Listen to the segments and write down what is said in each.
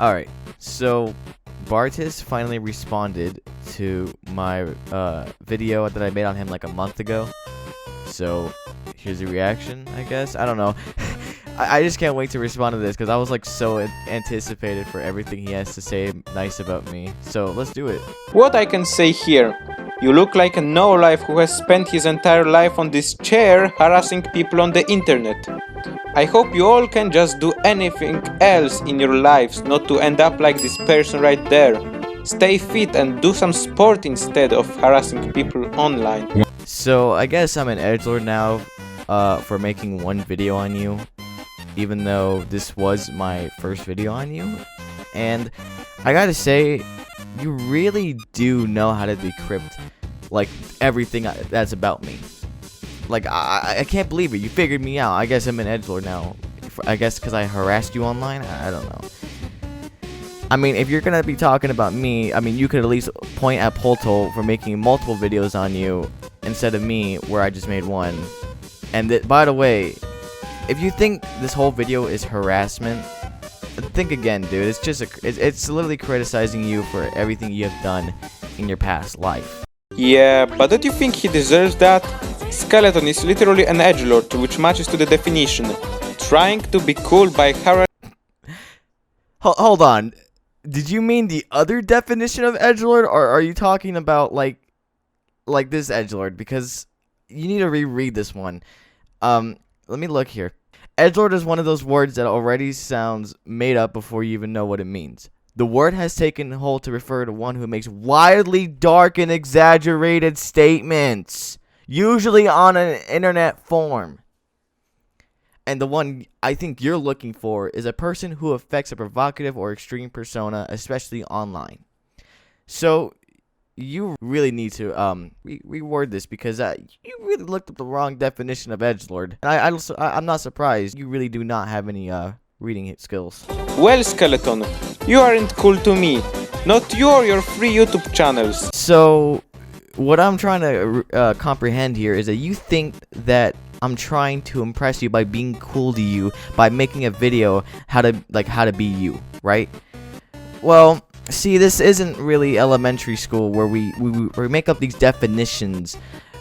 Alright, so Bartis finally responded to my video that I made on him like a month ago. So here's a reaction, I guess. I don't know. I just can't wait to respond to this because I was like so anticipated for everything he has to say nice about me. So let's do it. What I can say here? You look like a no-life who has spent his entire life on this chair harassing people on the internet. I hope you all can just do anything else in your lives, not to end up like this person right there. Stay fit and do some sport instead of harassing people online. So I guess I'm an edgelord now for making one video on you, even though this was my first video on you. And I gotta say, you really do know how to decrypt like everything that's about me. Like I can't believe it. You figured me out. I guess I'm an edgelord now. I guess because I harassed you online. I don't know. I mean, if you're gonna be talking about me, I mean, you could at least point at Polto for making multiple videos on you instead of me, where I just made one. And by the way, if you think this whole video is harassment, think again, dude. It's just it's literally criticizing you for everything you have done in your past life. Yeah, but don't you think he deserves that? Skeleton is literally an edgelord, which matches to the definition. Trying to be cool by harassing. Hold on. Did you mean the other definition of edgelord, or are you talking about like this edgelord? Because you need to reread this one. Let me look here. Edgelord is one of those words that already sounds made up before you even know what it means. The word has taken hold to refer to one who makes wildly dark and exaggerated statements, usually on an internet form. And the one I think you're looking for is a person who affects a provocative or extreme persona, especially online. So you really need to reword this, because you really looked up the wrong definition of edgelord. And I'm not surprised. You really do not have any reading skills. Well, Skeleton, you aren't cool to me. Not you or your free YouTube channels. So what I'm trying to comprehend here is that you think that I'm trying to impress you by being cool to you by making a video how to be you, right? Well, see, this isn't really elementary school where we make up these definitions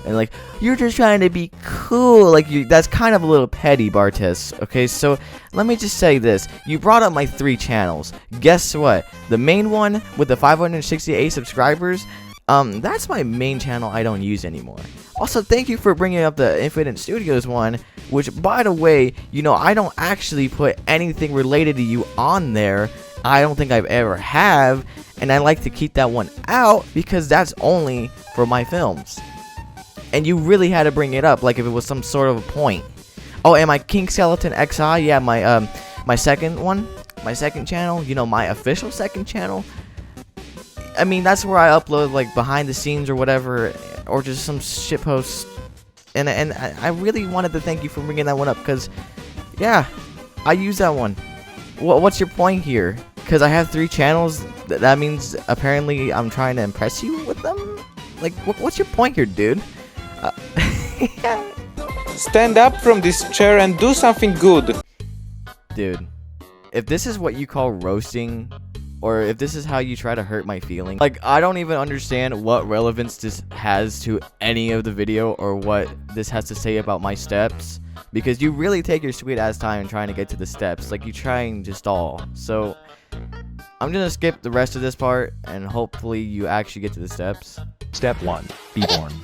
and like you're just trying to be cool. Like that's kind of a little petty, Bartis. Okay, so let me just say this. You brought up my 3 channels. Guess what? The main one with the 568 subscribers, that's my main channel I don't use anymore. Also, thank you for bringing up the Infinite Studios one, which, by the way, you know, I don't actually put anything related to you on there. I don't think I've ever have, and I like to keep that one out because that's only for my films. And you really had to bring it up, like if it was some sort of a point. Oh, and my King Skeleton XI, yeah, my second one, my second channel, you know, my official second channel. I mean, that's where I upload like behind the scenes or whatever, or just some shit posts. And I really wanted to thank you for bringing that one up, because, yeah, I use that one. What's your point here? Because I have 3 channels, that means apparently I'm trying to impress you with them? Like, what's your point here, dude? Stand up from this chair and do something good. Dude, if this is what you call roasting, or if this is how you try to hurt my feelings, like, I don't even understand what relevance this has to any of the video or what this has to say about my steps, because you really take your sweet ass time trying to get to the steps, like you trying to stall. So I'm gonna skip the rest of this part and hopefully you actually get to the steps. Step 1. Be born.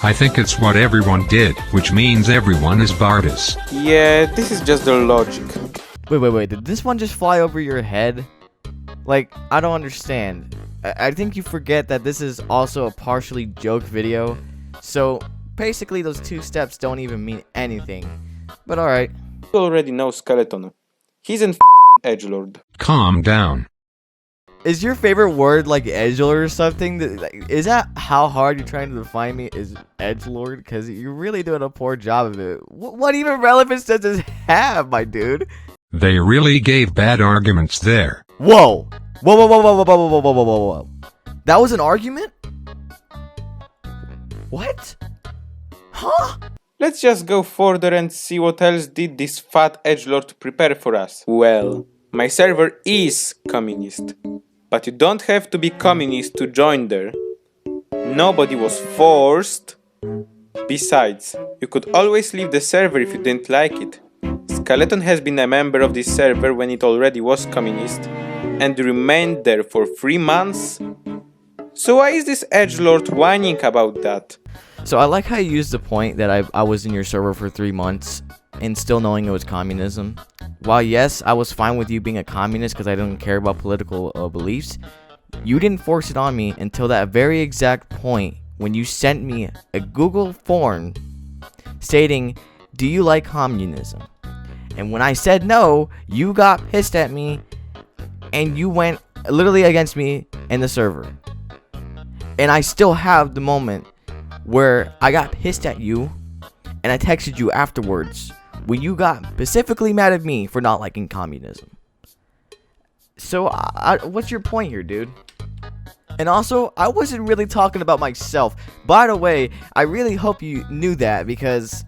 I think it's what everyone did, which means everyone is Bartis. Yeah, this is just the logic. Wait, did this one just fly over your head? Like, I don't understand. I think you forget that this is also a partially joke video. So, basically those 2 steps don't even mean anything. But alright. You already know Skeleton. He's an edgelord. Calm down. Is your favorite word like edgelord or something? Is that how hard you're trying to define me as edgelord? Because you're really doing a poor job of it. What even relevance does this have, my dude? They really gave bad arguments there. Whoa! Whoa! That was an argument? What? Huh? Let's just go further and see what else did this fat edgelord prepare for us. Well, My server is communist, but you don't have to be communist to join there. Nobody was forced. Besides, you could always leave the server if you didn't like it. Skeleton has been a member of this server when it already was communist, and remained there for 3 months. So why is this edgelord whining about that? So I like how you used the point that I was in your server for 3 months and still knowing it was communism. While yes, I was fine with you being a communist because I don't care about political beliefs, you didn't force it on me until that very exact point when you sent me a Google form stating, "Do you like communism?" And when I said no, you got pissed at me and you went literally against me in the server. And I still have the moment where I got pissed at you and I texted you afterwards when you got specifically mad at me for not liking communism. So what's your point here, dude? And also, I wasn't really talking about myself. By the way, I really hope you knew that because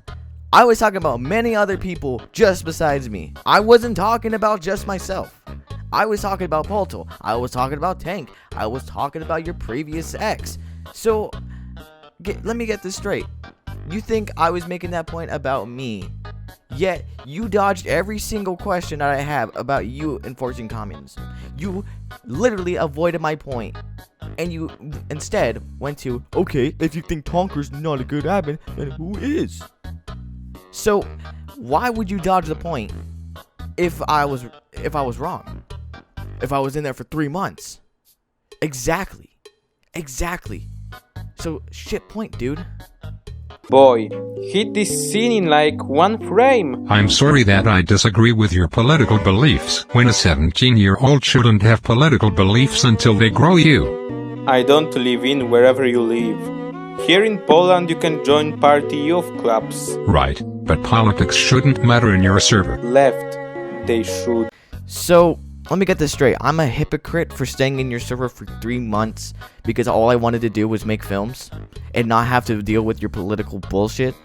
I was talking about many other people just besides me. I wasn't talking about just myself. I was talking about Polto. I was talking about Tank. I was talking about your previous ex. So, let me get this straight. You think I was making that point about me, yet you dodged every single question that I have about you enforcing communism. You literally avoided my point, and you instead went to, okay, if you think Tonker's not a good admin, then who is? So, why would you dodge the point if I was wrong? If I was in there for 3 months? Exactly. So, shit point, dude. Boy, hit this scene in like 1 frame. I'm sorry that I disagree with your political beliefs. When a 17-year-old shouldn't have political beliefs until they grow you. I don't live in wherever you live. Here in Poland you can join party youth clubs. Right, but politics shouldn't matter in your server. Left, they should. So, let me get this straight. I'm a hypocrite for staying in your server for 3 months because all I wanted to do was make films and not have to deal with your political bullshit.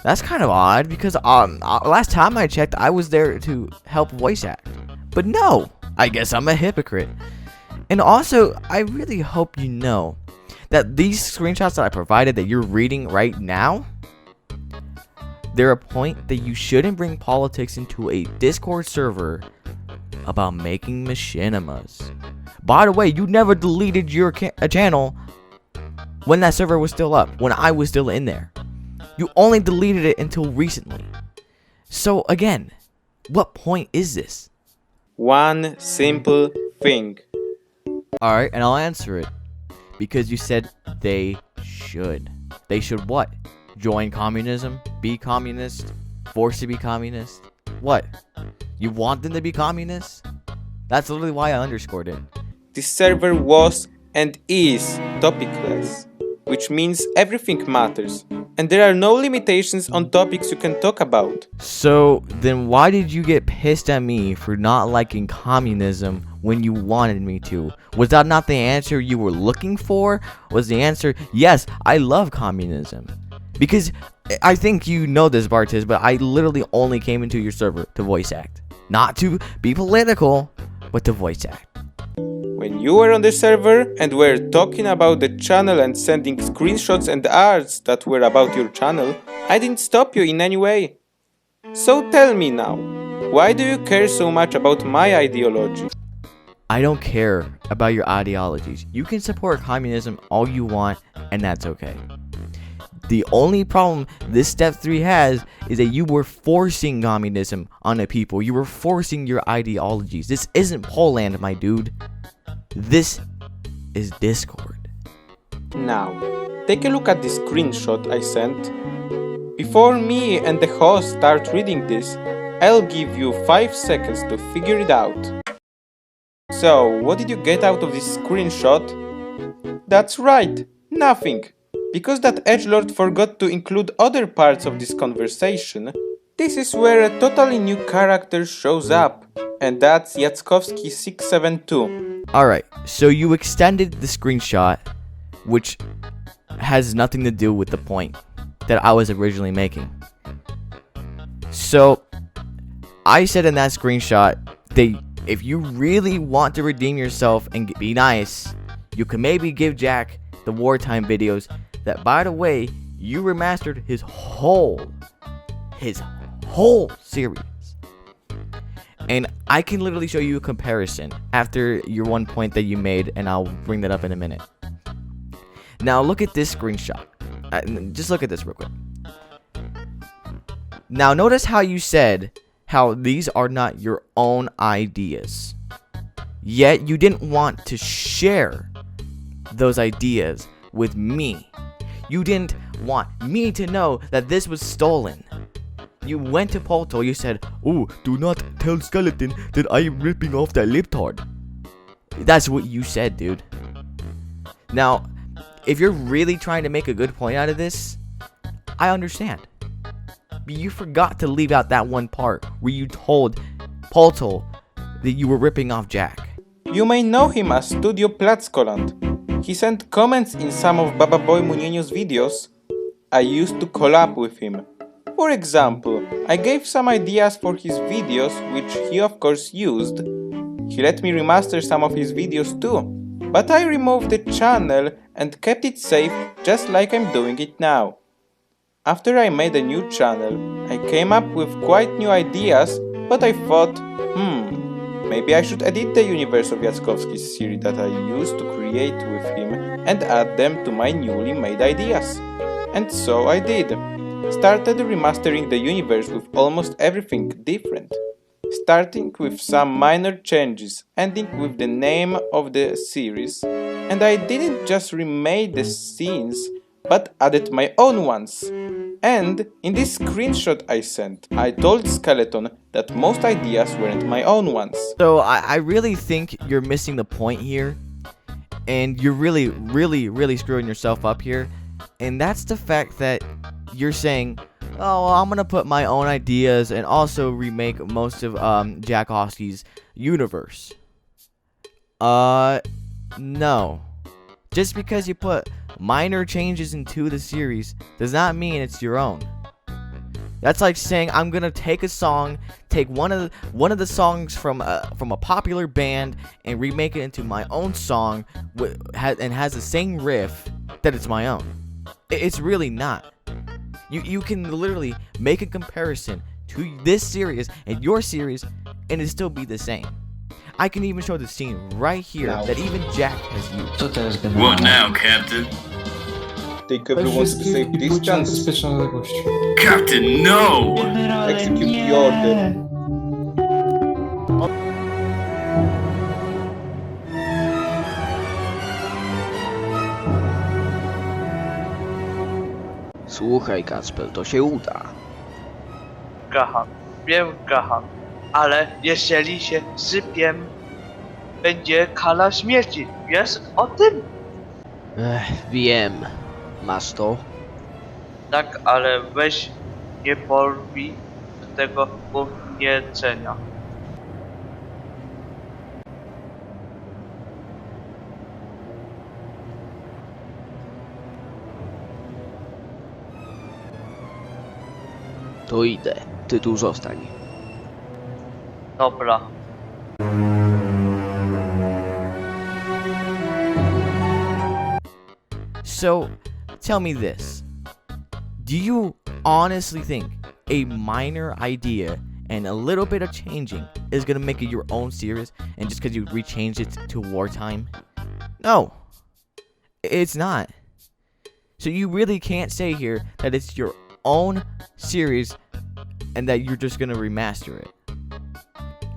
That's kind of odd because last time I checked, I was there to help voice act. But no, I guess I'm a hypocrite. And also, I really hope you know that these screenshots that I provided that you're reading right now, they're a point that you shouldn't bring politics into a Discord server about making machinimas. By the way, you never deleted your channel when that server was still up, when I was still in there. You only deleted it until recently. So again, what point is this? One simple thing. Alright, and I'll answer it. Because you said they should. They should what? Join communism? Be communist? Forced to be communist? What? You want them to be communists? That's literally why I underscored it. This server was and is topicless, which means everything matters, and there are no limitations on topics you can talk about. So, then why did you get pissed at me for not liking communism when you wanted me to? Was that not the answer you were looking for? Was the answer, yes, I love communism? Because I think you know this, Bartiz, but I literally only came into your server to voice act. Not to be political, but to voice act. When you were on the server and were talking about the channel and sending screenshots and arts that were about your channel, I didn't stop you in any way. So tell me now, why do you care so much about my ideology? I don't care about your ideologies. You can support communism all you want, and that's okay. The only problem this step 3 has is that you were forcing communism on the people. You were forcing your ideologies. This isn't Poland, my dude. This is Discord. Now, take a look at this screenshot I sent. Before me and the host start reading this, I'll give you 5 seconds to figure it out. So, what did you get out of this screenshot? That's right, nothing. Because that edgelord forgot to include other parts of this conversation, this is where a totally new character shows up, and that's Yatskovsky672. Alright, so you extended the screenshot, which has nothing to do with the point that I was originally making. So, I said in that screenshot that if you really want to redeem yourself and be nice, you can maybe give Jack the wartime videos that, by the way, you remastered his whole series. And I can literally show you a comparison after your one point that you made, and I'll bring that up in a minute. Now look at this screenshot. Just look at this real quick. Now notice how you said how these are not your own ideas. Yet you didn't want to share those ideas with me. You didn't want me to know that this was stolen. You went to Polto, you said, "Oh, do not tell Skeleton that I am ripping off that libtard." That's what you said, dude. Now, if you're really trying to make a good point out of this, I understand. But you forgot to leave out that one part where you told Polto that you were ripping off Jack. You may know him as Studio Platzkoland. He sent comments in some of Baba Boy Muniño's videos. I used to collab with him. For example, I gave some ideas for his videos, which he of course used. He let me remaster some of his videos too, but I removed the channel and kept it safe just like I'm doing it now. After I made a new channel, I came up with quite new ideas, but I thought, maybe I should edit the universe of Jackowski's series that I used to create with him and add them to my newly made ideas. And so I did. Started remastering the universe with almost everything different. Starting with some minor changes, ending with the name of the series. And I didn't just remake the scenes, but added my own ones. And in this screenshot I sent, I told Skeleton that most ideas weren't my own ones. So I really think you're missing the point here. And you're really screwing yourself up here. And that's the fact that you're saying, "Oh, well, I'm gonna put my own ideas and also remake most of Jackowski's universe." No. Just because you put minor changes into the series does not mean it's your own. That's like saying I'm gonna take a song, take one of the songs from a popular band and remake it into my own song and has the same riff that it's my own. It's really not. You can literally make a comparison to this series and your series and it still be the same. I can even show the scene right here that even Jack has used. What now, Captain? Take everyone to the safe distance. Captain, no! Execute the order. Słuchaj, Kacper, to się uda. Gaham, wiem Gaham, ale jeżeli się sypiem, będzie kara śmierci, wiesz o tym? Wiem. Masz to? Tak, ale weź nie porwij tego podniecenia. To idę. Ty tu zostań. Dobra. So, tell me this. Do you honestly think a minor idea and a little bit of changing is gonna make it your own series, and just because you rechanged it to wartime? No. It's not. So you really can't say here that it's your own series and that you're just gonna remaster it.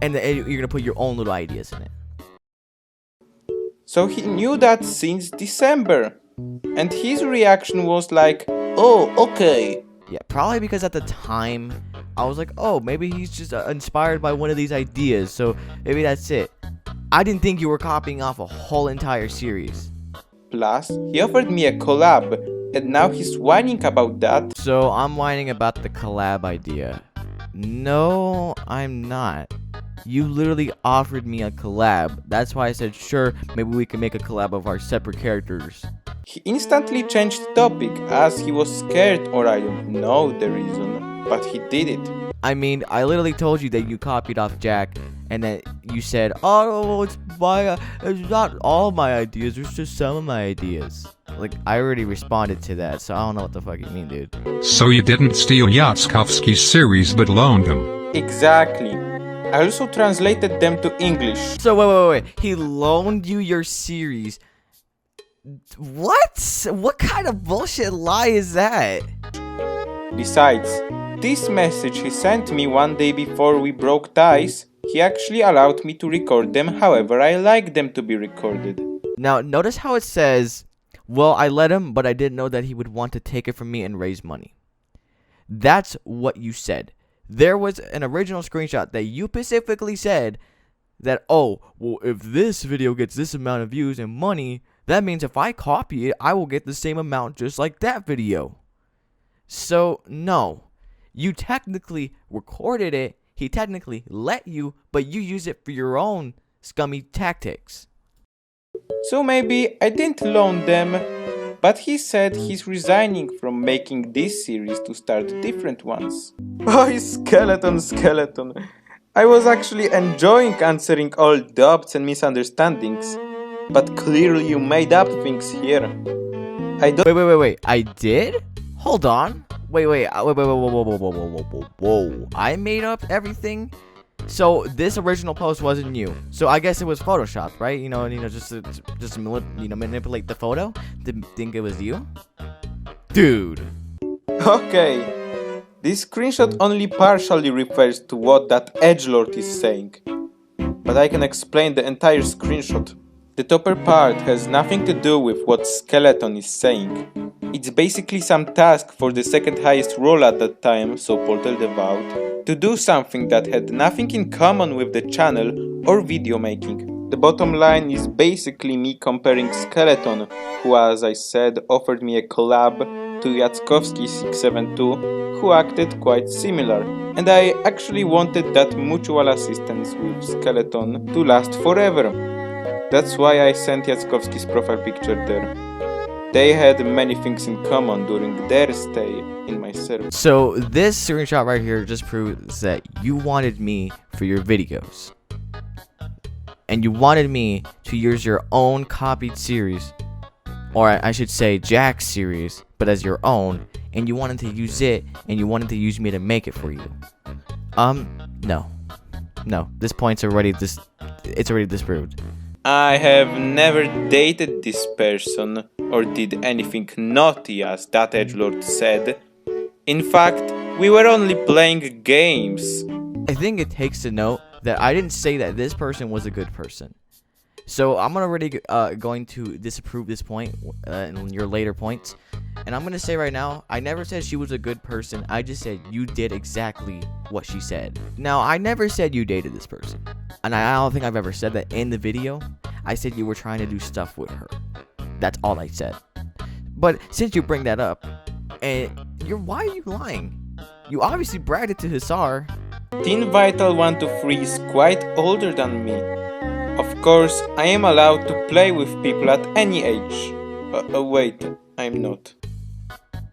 And that you're gonna put your own little ideas in it. So he knew that since December. And his reaction was like, "Oh, okay." Yeah, probably because at the time, I was like, oh, maybe he's just inspired by one of these ideas, so maybe that's it. I didn't think you were copying off a whole entire series. Plus, he offered me a collab, and now he's whining about that. So I'm whining about the collab idea. No, I'm not. You literally offered me a collab. That's why I said, sure, maybe we can make a collab of our separate characters. He instantly changed the topic as he was scared, or I don't know the reason, but he did it. I mean, I literally told you that you copied off Jack, and then you said, "Oh, it's not all my ideas. It's just some of my ideas." Like, I already responded to that, so I don't know what the fuck you mean, dude. So you didn't steal Yatskovsky's series but loaned them. Exactly. I also translated them to English. So wait. He loaned you your series. What? What kind of bullshit lie is that? Besides, this message he sent me one day before we broke ties, he actually allowed me to record them however I like them to be recorded. Now, notice how it says, "Well, I let him, but I didn't know that he would want to take it from me and raise money." That's what you said. There was an original screenshot that you specifically said that, "Oh, well, if this video gets this amount of views and money, that means if I copy it, I will get the same amount just like that video." So, no. You technically recorded it, he technically let you, but you use it for your own scummy tactics. So maybe I didn't loan them, but he said he's resigning from making this series to start different ones. Oh, skeleton. I was actually enjoying answering all doubts and misunderstandings, but clearly you made up things here. I don't— Wait. I did? Hold on. Wait. Whoa. I made up everything? So this original post wasn't you. So I guess it was photoshopped, right? Just to manipulate the photo. Didn't think it was you, dude. Okay. This screenshot only partially refers to what that edgelord is saying, but I can explain the entire screenshot. The topper part has nothing to do with what Skeleton is saying. It's basically some task for the second highest role at that time, so Portal Devout, to do something that had nothing in common with the channel or video making. The bottom line is basically me comparing Skeleton, who, as I said, offered me a collab, to Yatskovsky 672, who acted quite similar, and I actually wanted that mutual assistance with Skeleton to last forever. That's why I sent Yatskovsky's profile picture there. They had many things in common during their stay in my server. So this screenshot right here just proves that you wanted me for your videos. And you wanted me to use your own copied series, or I should say Jack's series, but as your own, and you wanted to use it, and you wanted to use me to make it for you. No, this point's already it's already disproved. I have never dated this person or did anything naughty, as that edgelord said. In fact, we were only playing games. I think it takes to note that I didn't say that this person was a good person. So I'm already going to disapprove this point in your later points. And I'm going to say right now, I never said she was a good person. I just said you did exactly what she said. Now, I never said you dated this person. And I don't think I've ever said that in the video. I said you were trying to do stuff with her. That's all I said. But since you bring that up, why are you lying? You obviously bragged it to Hussar. Teen Vital 123 is quite older than me. Of course, I am allowed to play with people at any age. Wait, I'm not.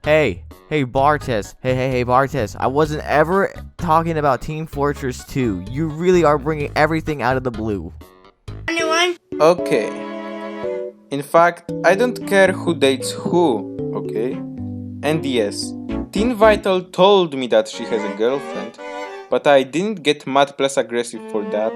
Hey, Bartes. Hey, Bartes. I wasn't ever talking about Team Fortress 2. You really are bringing everything out of the blue. Okay. In fact, I don't care who dates who, okay? And yes, Teen Vital told me that she has a girlfriend, but I didn't get mad plus aggressive for that.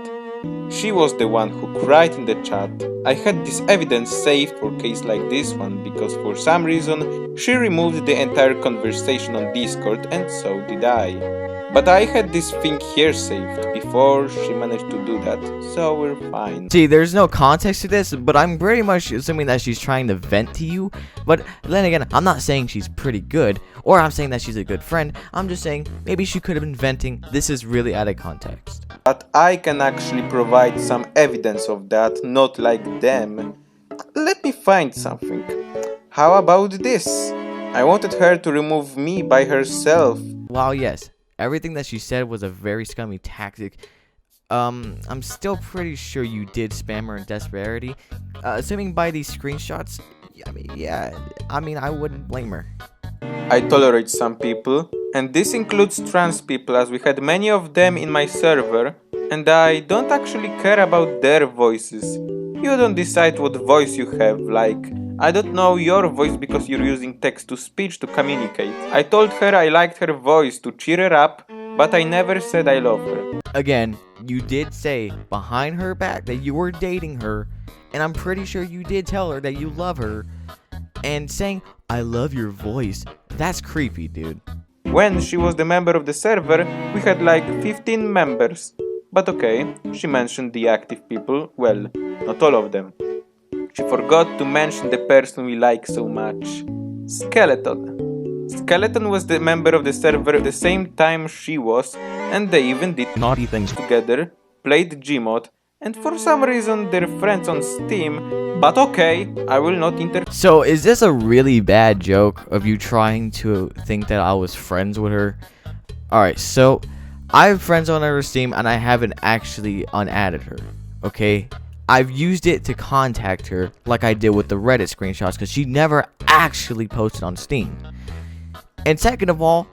She was the one who cried in the chat. I had this evidence saved for case like this one because for some reason she removed the entire conversation on Discord, and so did I. But I had this thing here saved before she managed to do that, so we're fine. See, there's no context to this, but I'm pretty much assuming that she's trying to vent to you. But then again, I'm not saying she's pretty good, or I'm saying that she's a good friend. I'm just saying maybe she could have been venting. This is really out of context. But I can actually provide some evidence of that, not like them. Let me find something. How about this? I wanted her to remove me by herself. While yes, everything that she said was a very scummy tactic, I'm still pretty sure you did spam her in desperation. Assuming by these screenshots, I mean, I wouldn't blame her. I tolerate some people, And this includes trans people, as we had many of them in my server, and I don't actually care about their voices. You don't decide what voice you have, like, I don't know your voice because you're using text-to-speech to communicate. I told her I liked her voice to cheer her up, but I never said I love her. Again, you did say behind her back that you were dating her, and I'm pretty sure you did tell her that you love her, and saying, I love your voice, that's creepy, dude. When she was the member of the server, we had like 15 members. But okay, she mentioned the active people, well, not all of them. She forgot to mention the person we like so much. Skeleton. Skeleton was the member of the server at the same time she was, and they even did Naughty things. together, played Gmod, and for some reason they're friends on Steam, but okay, I will not interfere. So, is this a really bad joke of you trying to think that I was friends with her? Alright, so, I have friends on her Steam, and I haven't actually unadded her, okay? I've used it to contact her, like I did with the Reddit screenshots, because she never actually posted on Steam. And second of all,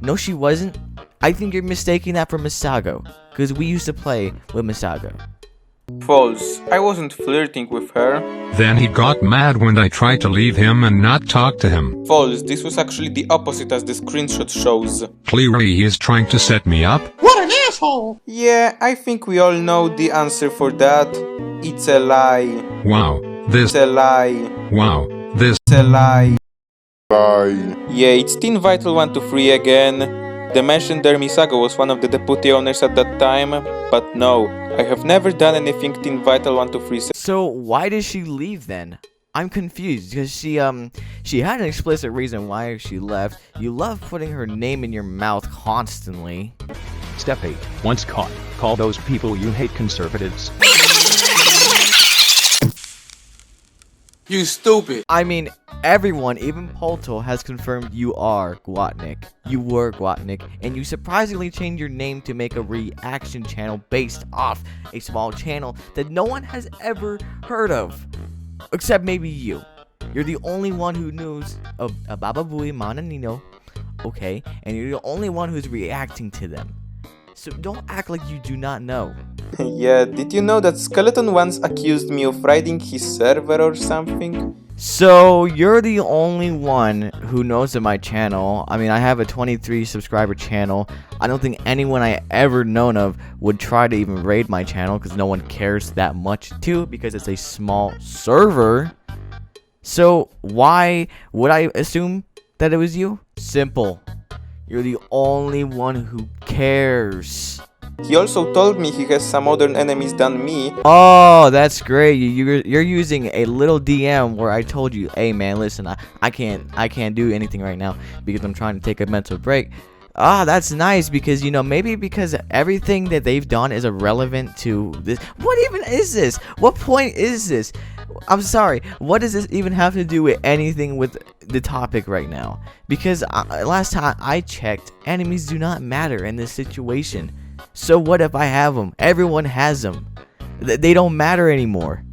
no she wasn't. I think you're mistaking that for Misago, because we used to play with Misago. False. I wasn't flirting with her. Then he got mad when I tried to leave him and not talk to him. False. This was actually the opposite as the screenshot shows. Clearly he is trying to set me up. Yeah, I think we all know the answer for that. It's a lie. Wow, this, It's a lie. wow, this. It's a lie. Yeah, it's Teen Vital 123 again. The mentioned there Misago was one of the deputy owners at that time, but no, I have never done anything Teen Vital 123 said. So why did she leave then? I'm confused because she had an explicit reason why she left. You love putting her name in your mouth constantly. Step 8. Once caught, call those people you hate conservatives. You stupid. I mean, everyone, even Polto, has confirmed you are Guatnik. You were Guatnik, and you surprisingly changed your name to make a reaction channel based off a small channel that no one has ever heard of. Except maybe you. You're the only one who knows of Baba Booey Mananino, okay? And you're the only one who's reacting to them. So don't act like you do not know. Yeah, did you know that Skeleton once accused me of raiding his server or something? So, you're the only one who knows of my channel. I mean, I have a 23 subscriber channel. I don't think anyone I ever known of would try to even raid my channel because no one cares that much too, because it's a small server. So, why would I assume that it was you? Simple. You're the only one who cares. He also told me he has some other enemies than me. Oh, that's great. You're using a little DM where I told you, hey man, listen, I can't do anything right now because I'm trying to take a mental break. Ah, that's nice because, you know, maybe because everything that they've done is irrelevant to this. What even is this? What point is this? I'm sorry. What does this even have to do with anything with the topic right now? Because last time I checked, enemies do not matter in this situation. So what if I have them? Everyone has them. They don't matter anymore.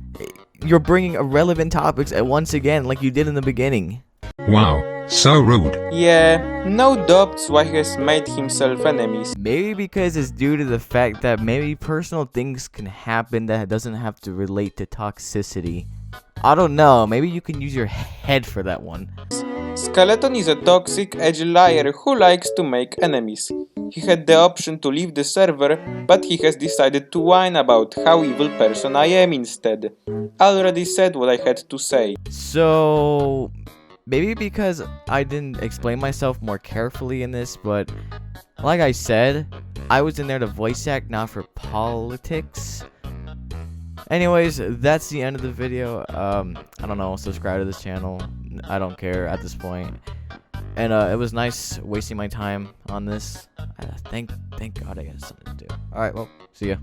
You're bringing irrelevant topics at once again like you did in the beginning. Wow, so rude. Yeah, no doubts why he has made himself enemies. Maybe because it's due to the fact that maybe personal things can happen that doesn't have to relate to toxicity. I don't know. Maybe you can use your head for that one. Skeleton is a toxic, edgy liar who likes to make enemies. He had the option to leave the server, but he has decided to whine about how evil person I am instead. I already said what I had to say. So, maybe because I didn't explain myself more carefully in this, but like I said, I was in there to voice act, not for politics. Anyways, that's the end of the video. I don't know, subscribe to this channel. I don't care at this point. And it was nice wasting my time on this. Thank God I got something to do. Alright, well, see ya.